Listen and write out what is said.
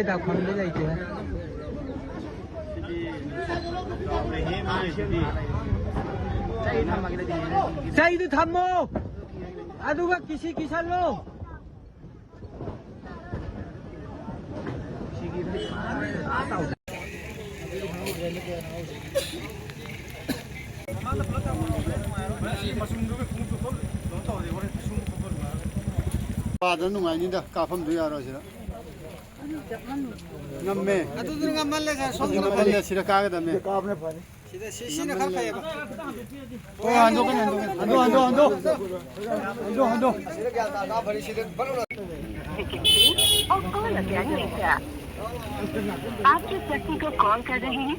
다 광대가 있죠. 사이드 탐모 아두가 기시 기살로 빠져 누가인데 까품도 야러시라 남매 아두들 감말레가 남매 시라 까거든요 까분에 파니 시시나 갈까요? 안도 और कॉल लगा है आप जिस व्यक्ति को कॉल कर रहे हैं